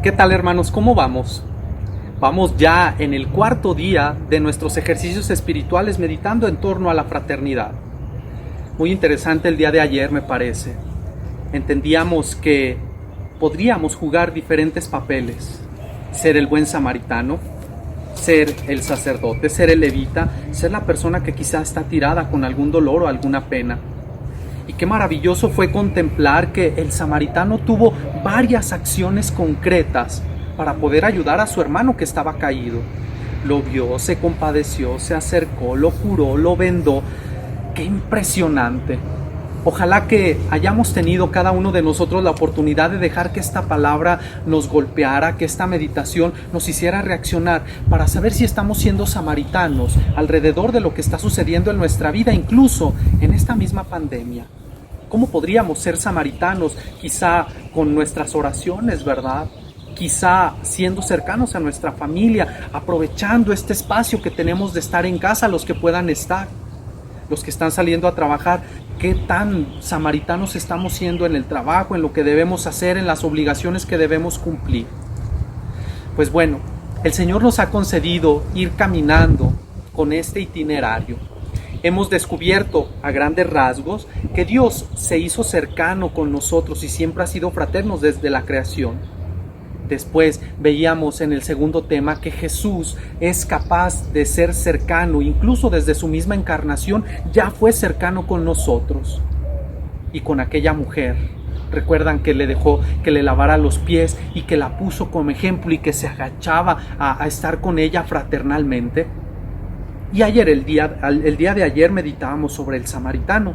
¿Qué tal, hermanos? ¿Cómo vamos? Vamos ya en el cuarto día de nuestros ejercicios espirituales meditando en torno a la fraternidad. Muy interesante el día de ayer, me parece. Entendíamos que podríamos jugar diferentes papeles. Ser el buen samaritano, ser el sacerdote, ser el levita, ser la persona que quizá está tirada con algún dolor o alguna pena. Y qué maravilloso fue contemplar que el samaritano tuvo varias acciones concretas para poder ayudar a su hermano que estaba caído. Lo vio, se compadeció, se acercó, lo curó, lo vendó. ¡Qué impresionante! Ojalá que hayamos tenido cada uno de nosotros la oportunidad de dejar que esta palabra nos golpeara, que esta meditación nos hiciera reaccionar para saber si estamos siendo samaritanos alrededor de lo que está sucediendo en nuestra vida, incluso en esta misma pandemia. ¿Cómo podríamos ser samaritanos? Quizá con nuestras oraciones, ¿verdad? Quizá siendo cercanos a nuestra familia, aprovechando este espacio que tenemos de estar en casa, los que puedan estar, los que están saliendo a trabajar. ¿Qué tan samaritanos estamos siendo en el trabajo, en lo que debemos hacer, en las obligaciones que debemos cumplir? Pues bueno, el Señor nos ha concedido ir caminando con este itinerario. Hemos descubierto a grandes rasgos que Dios se hizo cercano con nosotros y siempre ha sido fraterno desde la creación. Después veíamos en el segundo tema que Jesús es capaz de ser cercano, incluso desde su misma encarnación ya fue cercano con nosotros. Y con aquella mujer, recuerdan que le dejó que le lavara los pies y que la puso como ejemplo y que se agachaba a estar con ella fraternalmente. Y ayer, el día de ayer, meditábamos sobre el samaritano.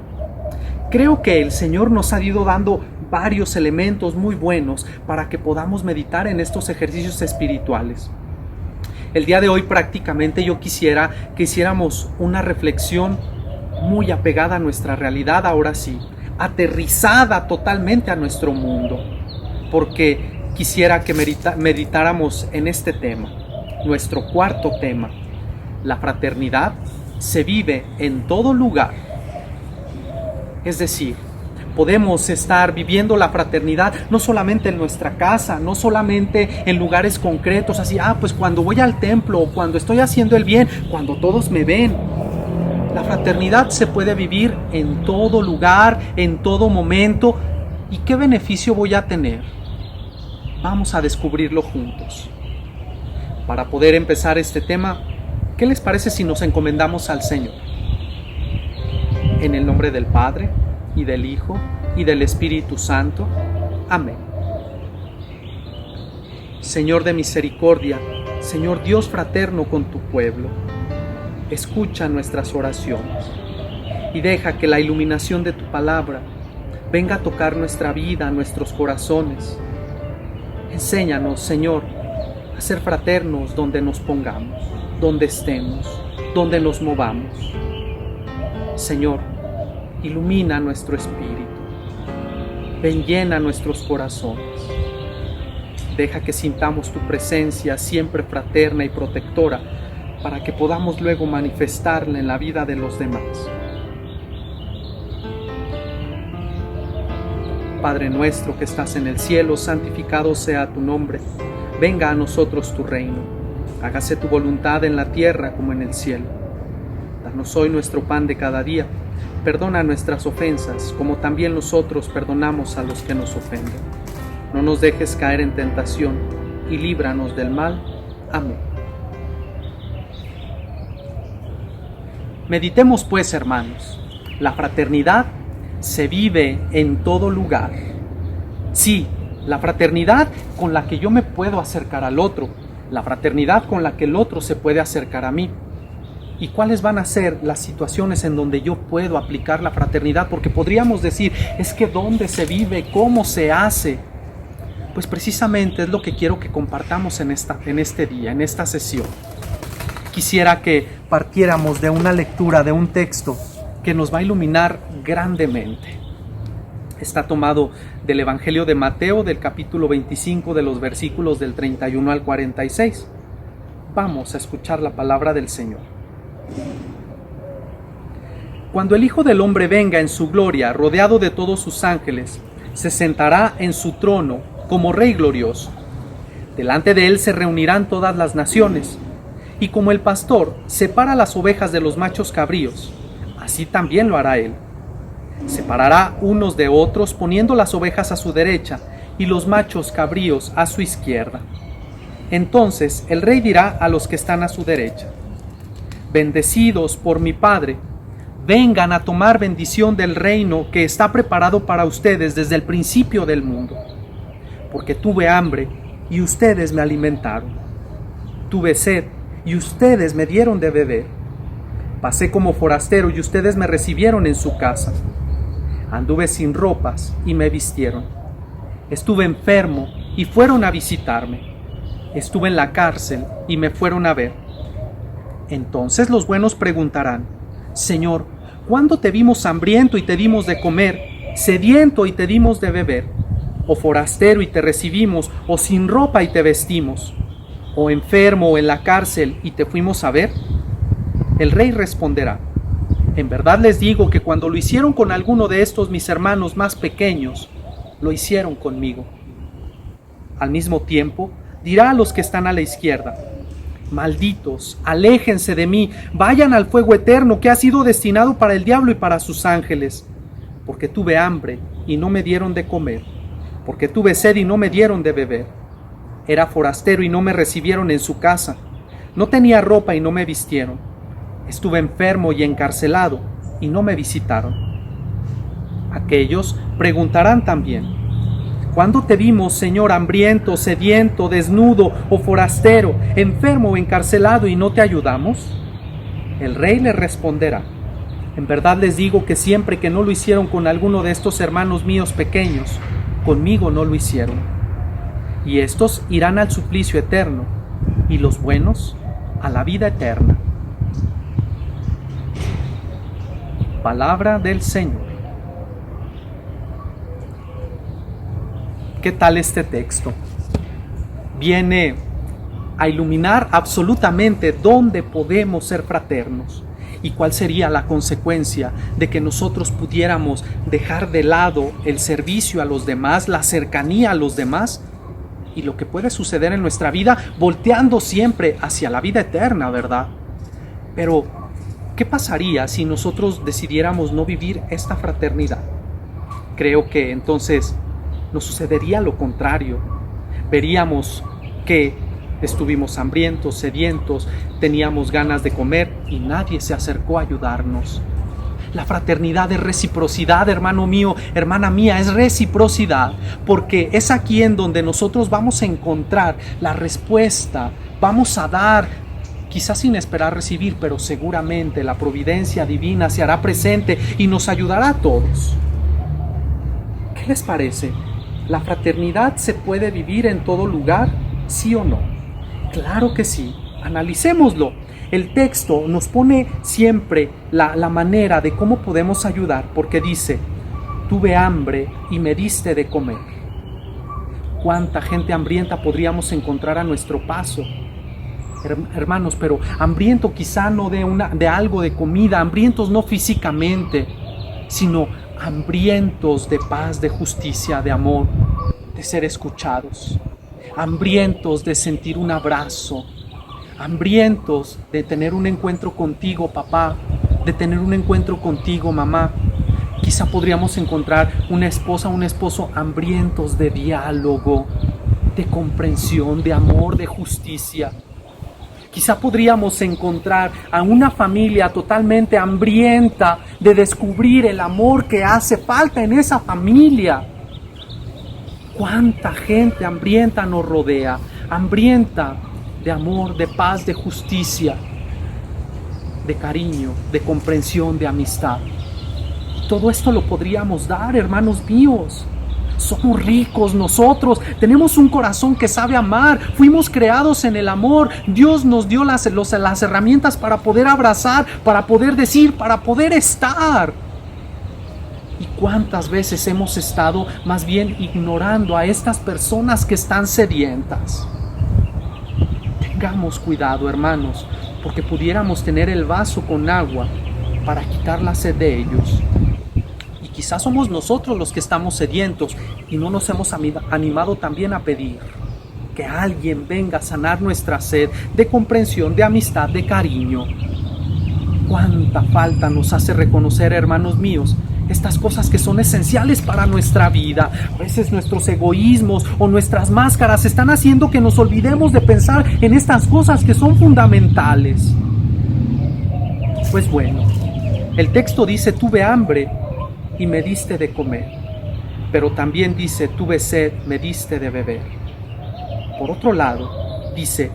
Creo que el Señor nos ha ido dando varios elementos muy buenos para que podamos meditar en estos ejercicios espirituales. El día de hoy prácticamente yo quisiera que hiciéramos una reflexión muy apegada a nuestra realidad, ahora sí, aterrizada totalmente a nuestro mundo, porque quisiera que meditáramos en este tema, nuestro cuarto tema. La fraternidad se vive en todo lugar. Es decir, podemos estar viviendo la fraternidad no solamente en nuestra casa, no solamente en lugares concretos, así, pues cuando voy al templo, o cuando estoy haciendo el bien, cuando todos me ven. La fraternidad se puede vivir en todo lugar, en todo momento. ¿Y qué beneficio voy a tener? Vamos a descubrirlo juntos. Para poder empezar este tema, ¿qué les parece si nos encomendamos al Señor? En el nombre del Padre, y del Hijo, y del Espíritu Santo. Amén. Señor de misericordia, Señor Dios fraterno con tu pueblo, escucha nuestras oraciones y deja que la iluminación de tu palabra venga a tocar nuestra vida, nuestros corazones. Enséñanos, Señor, a ser fraternos donde nos pongamos, donde estemos, donde nos movamos. Señor, ilumina nuestro espíritu, ven, llena nuestros corazones, deja que sintamos tu presencia siempre fraterna y protectora para que podamos luego manifestarla en la vida de los demás. Padre nuestro que estás en el cielo, santificado sea tu nombre, venga a nosotros tu reino. Hágase tu voluntad en la tierra como en el cielo. Danos hoy nuestro pan de cada día. Perdona nuestras ofensas, como también nosotros perdonamos a los que nos ofenden. No nos dejes caer en tentación, y líbranos del mal. Amén. Meditemos pues, hermanos. La fraternidad se vive en todo lugar. Sí, la fraternidad con la que yo me puedo acercar al otro, la fraternidad con la que el otro se puede acercar a mí. ¿Y cuáles van a ser las situaciones en donde yo puedo aplicar la fraternidad? Porque podríamos decir, es que ¿dónde se vive? ¿Cómo se hace? Pues precisamente es lo que quiero que compartamos en este día, en esta sesión. Quisiera que partiéramos de una lectura de un texto que nos va a iluminar grandemente. Está tomado del Evangelio de Mateo, del capítulo 25, de los versículos del 31 al 46. Vamos a escuchar la palabra del Señor. Cuando el Hijo del Hombre venga en su gloria, rodeado de todos sus ángeles, se sentará en su trono como Rey glorioso. Delante de él se reunirán todas las naciones, y como el pastor separa las ovejas de los machos cabríos, así también lo hará él. Separará unos de otros, poniendo las ovejas a su derecha y los machos cabríos a su izquierda. Entonces el rey dirá a los que están a su derecha: bendecidos por mi Padre, vengan a tomar bendición del reino que está preparado para ustedes desde el principio del mundo. Porque tuve hambre y ustedes me alimentaron. Tuve sed y ustedes me dieron de beber. Pasé como forastero y ustedes me recibieron en su casa. Anduve sin ropas y me vistieron. Estuve enfermo y fueron a visitarme. Estuve en la cárcel y me fueron a ver. Entonces los buenos preguntarán: Señor, ¿cuándo te vimos hambriento y te dimos de comer, sediento y te dimos de beber? O forastero y te recibimos, o sin ropa y te vestimos, o enfermo o en la cárcel y te fuimos a ver? El rey responderá: en verdad les digo que cuando lo hicieron con alguno de estos mis hermanos más pequeños, lo hicieron conmigo. Al mismo tiempo, dirá a los que están a la izquierda: malditos, aléjense de mí, vayan al fuego eterno que ha sido destinado para el diablo y para sus ángeles. Porque tuve hambre y no me dieron de comer, porque tuve sed y no me dieron de beber. Era forastero y no me recibieron en su casa, no tenía ropa y no me vistieron. Estuve enfermo y encarcelado y no me visitaron. Aquellos preguntarán también: ¿cuándo te vimos, Señor, hambriento, sediento, desnudo o forastero, enfermo o encarcelado y no te ayudamos? El rey les responderá: en verdad les digo que siempre que no lo hicieron con alguno de estos hermanos míos pequeños, conmigo no lo hicieron. Y estos irán al suplicio eterno, y los buenos a la vida eterna. Palabra del Señor. ¿Qué tal este texto? Viene a iluminar absolutamente dónde podemos ser fraternos y cuál sería la consecuencia de que nosotros pudiéramos dejar de lado el servicio a los demás, la cercanía a los demás y lo que puede suceder en nuestra vida, volteando siempre hacia la vida eterna, ¿verdad? Pero, ¿qué pasaría si nosotros decidiéramos no vivir esta fraternidad? Creo que entonces nos sucedería lo contrario. Veríamos que estuvimos hambrientos, sedientos, teníamos ganas de comer y nadie se acercó a ayudarnos. La fraternidad es reciprocidad, hermano mío, hermana mía, es reciprocidad, porque es aquí en donde nosotros vamos a encontrar la respuesta, vamos a dar, quizás sin esperar recibir, pero seguramente la providencia divina se hará presente y nos ayudará a todos. ¿Qué les parece? ¿La fraternidad se puede vivir en todo lugar? ¿Sí o no? Claro que sí. Analicémoslo. El texto nos pone siempre la manera de cómo podemos ayudar, porque dice: tuve hambre y me diste de comer. ¿Cuánta gente hambrienta podríamos encontrar a nuestro paso? Hermanos, pero hambriento quizá no de algo de comida, hambrientos no físicamente, sino hambrientos de paz, de justicia, de amor, de ser escuchados, hambrientos de sentir un abrazo, hambrientos de tener un encuentro contigo, papá, de tener un encuentro contigo, mamá. Quizá podríamos encontrar una esposa, un esposo hambrientos de diálogo, de comprensión, de amor, de justicia. Quizá podríamos encontrar a una familia totalmente hambrienta de descubrir el amor que hace falta en esa familia. ¿Cuánta gente hambrienta nos rodea? Hambrienta de amor, de paz, de justicia, de cariño, de comprensión, de amistad. Todo esto lo podríamos dar, hermanos míos. Somos ricos nosotros, tenemos un corazón que sabe amar, fuimos creados en el amor. Dios nos dio las herramientas para poder abrazar, para poder decir, para poder estar. ¿Y cuántas veces hemos estado más bien ignorando a estas personas que están sedientas? Tengamos cuidado, hermanos, porque pudiéramos tener el vaso con agua para quitar la sed de ellos. Y quizás somos nosotros los que estamos sedientos y no nos hemos animado también a pedir. que alguien venga a sanar nuestra sed de comprensión, de amistad, de cariño. Cuánta falta nos hace reconocer, hermanos míos, estas cosas que son esenciales para nuestra vida. A veces nuestros egoísmos o nuestras máscaras están haciendo que nos olvidemos de pensar en estas cosas que son fundamentales. Pues bueno, el texto dice: tuve hambre y me diste de comer, pero también dice: tuve sed, me diste de beber. Por otro lado, dice: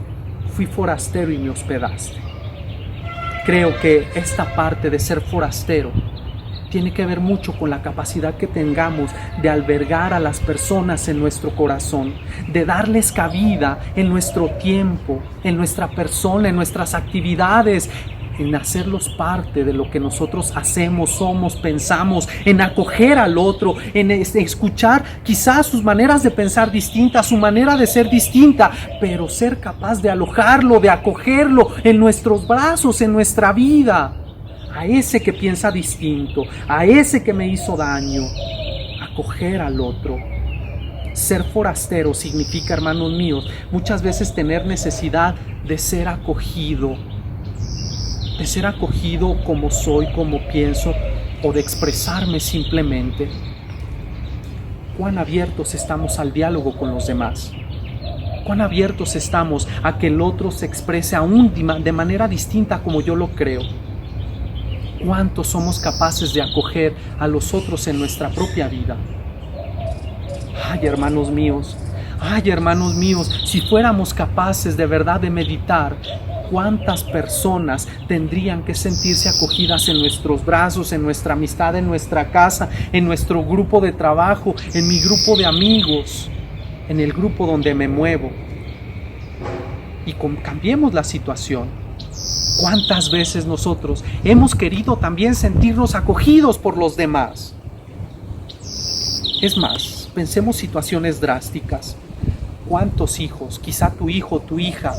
fui forastero y me hospedaste. Creo que esta parte de ser forastero tiene que ver mucho con la capacidad que tengamos de albergar a las personas en nuestro corazón, de darles cabida en nuestro tiempo, en nuestra persona, en nuestras actividades, en hacerlos parte de lo que nosotros hacemos, somos, pensamos, en acoger al otro, en escuchar quizás sus maneras de pensar distintas, su manera de ser distinta, pero ser capaz de alojarlo, de acogerlo en nuestros brazos, en nuestra vida. A ese que piensa distinto, a ese que me hizo daño, acoger al otro. Ser forastero significa, hermanos míos, muchas veces tener necesidad de ser acogido como soy, como pienso, o de expresarme simplemente. ¿Cuán abiertos estamos al diálogo con los demás? ¿Cuán abiertos estamos a que el otro se exprese aún de manera distinta como yo lo creo? ¿Cuánto somos capaces de acoger a los otros en nuestra propia vida? Ay, hermanos míos, si fuéramos capaces de verdad de meditar, ¿cuántas personas tendrían que sentirse acogidas en nuestros brazos, en nuestra amistad, en nuestra casa, en nuestro grupo de trabajo, en mi grupo de amigos, en el grupo donde me muevo? Y cambiemos la situación. ¿Cuántas veces nosotros hemos querido también sentirnos acogidos por los demás? Es más, pensemos situaciones drásticas. ¿Cuántos hijos, quizá tu hijo, tu hija,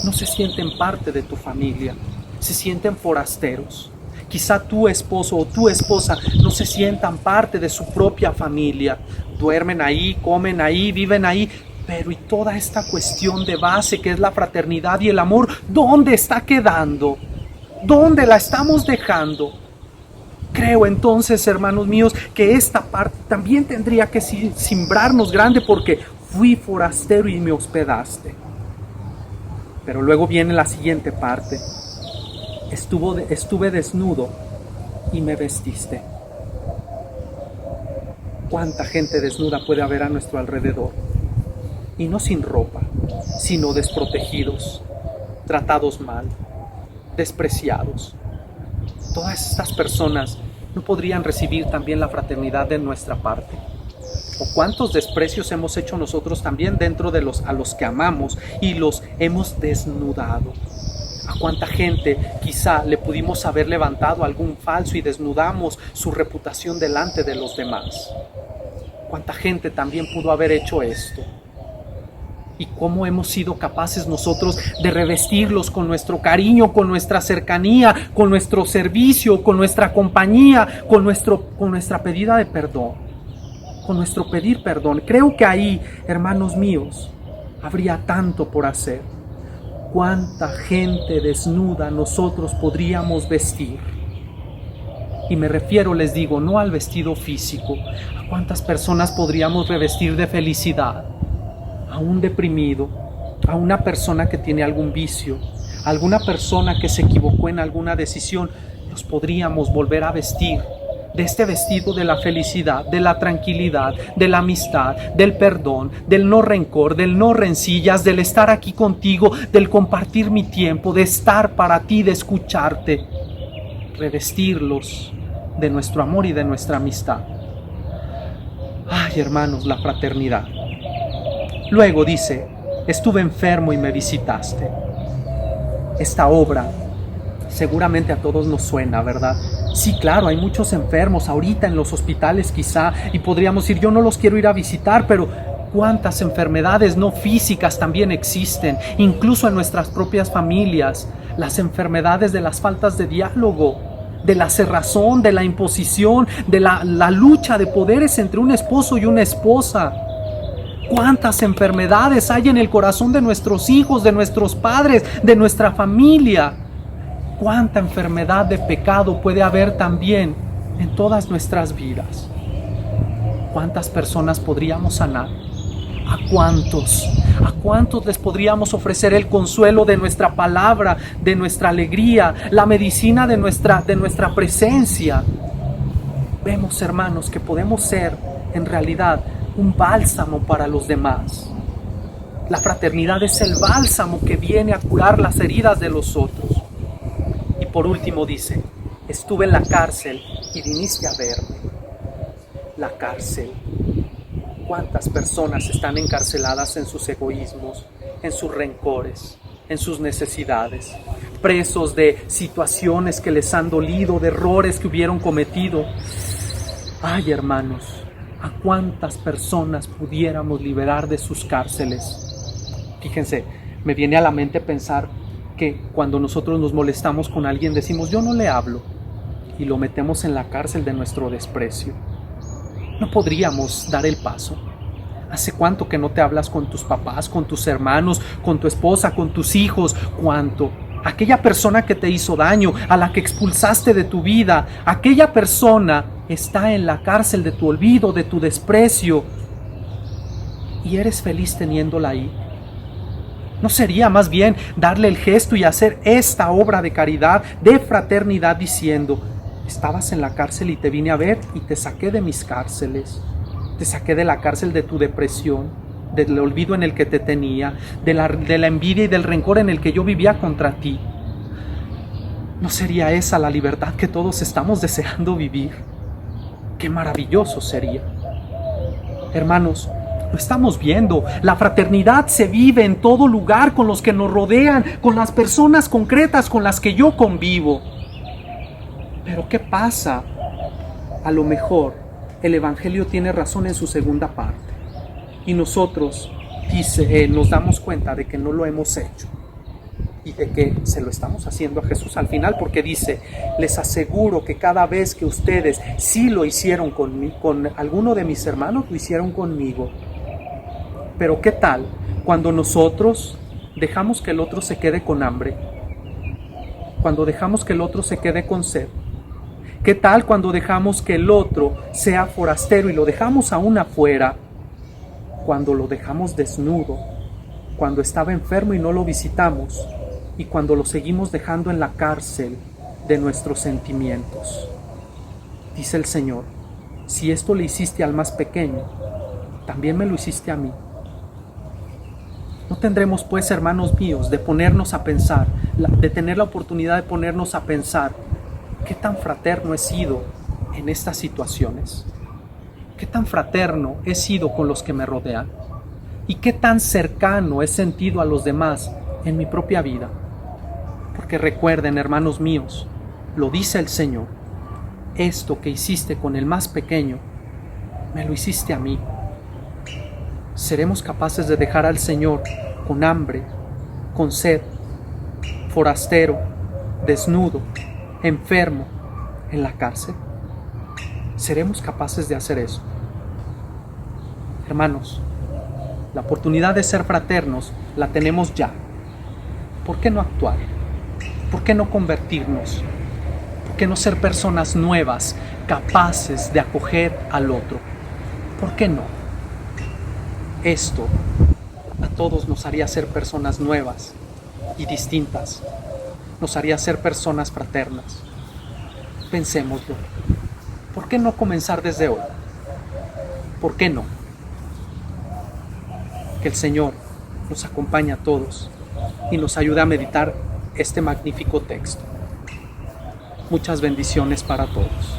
no se sienten parte de tu familia? Se sienten forasteros. Quizá tu esposo o tu esposa no se sientan parte de su propia familia. Duermen ahí, comen ahí, viven ahí. Pero y toda esta cuestión de base que es la fraternidad y el amor, ¿dónde está quedando? ¿Dónde la estamos dejando? Creo entonces, hermanos míos, que esta parte también tendría que simbrarnos grande, porque fui forastero y me hospedaste. Pero luego viene la siguiente parte: estuve desnudo y me vestiste. ¿Cuánta gente desnuda puede haber a nuestro alrededor? Y no sin ropa, sino desprotegidos, tratados mal, despreciados. Todas estas personas no podrían recibir también la fraternidad de nuestra parte. ¿O cuántos desprecios hemos hecho nosotros también dentro de a los que amamos y los hemos desnudado? ¿A cuánta gente quizá le pudimos haber levantado algún falso y desnudamos su reputación delante de los demás? ¿Cuánta gente también pudo haber hecho esto? Y cómo hemos sido capaces nosotros de revestirlos con nuestro cariño, con nuestra cercanía, con nuestro servicio, con nuestra compañía, con nuestra pedida de perdón, con nuestro pedir perdón. Creo que ahí, hermanos míos, habría tanto por hacer. ¿Cuánta gente desnuda nosotros podríamos vestir? Y me refiero, les digo, no al vestido físico. ¿A cuántas personas podríamos revestir de felicidad? A un deprimido, a una persona que tiene algún vicio, a alguna persona que se equivocó en alguna decisión, los podríamos volver a vestir de este vestido de la felicidad, de la tranquilidad, de la amistad, del perdón, del no rencor, del no rencillas, del estar aquí contigo, del compartir mi tiempo, de estar para ti, de escucharte, revestirlos de nuestro amor y de nuestra amistad. Ay, hermanos, la fraternidad. Luego dice: estuve enfermo y me visitaste. Esta obra seguramente a todos nos suena, ¿verdad? Sí, claro, hay muchos enfermos ahorita en los hospitales quizá, y podríamos decir: yo no los quiero ir a visitar, pero cuántas enfermedades no físicas también existen, incluso en nuestras propias familias. Las enfermedades de las faltas de diálogo, de la cerrazón, de la imposición, de la lucha de poderes entre un esposo y una esposa. ¿Cuántas enfermedades hay en el corazón de nuestros hijos, de nuestros padres, de nuestra familia? ¿Cuánta enfermedad de pecado puede haber también en todas nuestras vidas? ¿Cuántas personas podríamos sanar? ¿A cuántos? ¿A cuántos les podríamos ofrecer el consuelo de nuestra palabra, de nuestra alegría, la medicina de nuestra presencia? Vemos, hermanos, que podemos ser en realidad un bálsamo para los demás. La fraternidad es el bálsamo que viene a curar las heridas de los otros. Y por último dice, estuve en la cárcel y viniste a verme. La cárcel. ¿Cuántas personas están encarceladas en sus egoísmos, en sus rencores, en sus necesidades? Presos de situaciones que les han dolido, de errores que hubieron cometido. Ay, hermanos, ¿a cuántas personas pudiéramos liberar de sus cárceles? Fíjense, me viene a la mente pensar que cuando nosotros nos molestamos con alguien decimos, yo no le hablo, y lo metemos en la cárcel de nuestro desprecio. ¿No podríamos dar el paso? ¿Hace cuánto que no te hablas con tus papás, con tus hermanos, con tu esposa, con tus hijos? ¿Cuánto? Aquella persona que te hizo daño, a la que expulsaste de tu vida, aquella persona está en la cárcel de tu olvido, de tu desprecio, y eres feliz teniéndola ahí. ¿No sería más bien darle el gesto y hacer esta obra de caridad, de fraternidad, diciendo, estabas en la cárcel y te vine a ver y te saqué de mis cárceles, te saqué de la cárcel de tu depresión, del olvido en el que te tenía, de la envidia y del rencor en el que yo vivía contra ti? ¿No sería esa la libertad que todos estamos deseando vivir? ¡Qué maravilloso sería! Hermanos, lo estamos viendo. La fraternidad se vive en todo lugar, con los que nos rodean, con las personas concretas con las que yo convivo. Pero ¿qué pasa? A lo mejor el Evangelio tiene razón en su segunda parte. Y nosotros, nos damos cuenta de que no lo hemos hecho. Y de que se lo estamos haciendo a Jesús al final, porque dice, les aseguro que cada vez que ustedes sí lo hicieron con alguno de mis hermanos, lo hicieron conmigo. Pero ¿qué tal cuando nosotros dejamos que el otro se quede con hambre? Cuando dejamos que el otro se quede con sed. ¿Qué tal cuando dejamos que el otro sea forastero y lo dejamos aún afuera? Cuando lo dejamos desnudo, cuando estaba enfermo y no lo visitamos, y cuando lo seguimos dejando en la cárcel de nuestros sentimientos. Dice el Señor, si esto le hiciste al más pequeño, también me lo hiciste a mí. No tendremos, pues, hermanos míos, de ponernos a pensar, de tener la oportunidad de ponernos a pensar, ¿qué tan fraterno he sido en estas situaciones? ¿Qué tan fraterno he sido con los que me rodean? ¿Y qué tan cercano he sentido a los demás en mi propia vida? Porque recuerden, hermanos míos, lo dice el Señor, esto que hiciste con el más pequeño, me lo hiciste a mí. ¿Seremos capaces de dejar al Señor con hambre, con sed, forastero, desnudo, enfermo, en la cárcel? ¿Seremos capaces de hacer eso? Hermanos, la oportunidad de ser fraternos la tenemos ya. ¿Por qué no actuar? ¿Por qué no convertirnos? ¿Por qué no ser personas nuevas, capaces de acoger al otro? ¿Por qué no? Esto a todos nos haría ser personas nuevas y distintas. Nos haría ser personas fraternas. Pensémoslo. ¿Por qué no comenzar desde hoy? ¿Por qué no? Que el Señor nos acompañe a todos y nos ayude a meditar este magnífico texto. Muchas bendiciones para todos.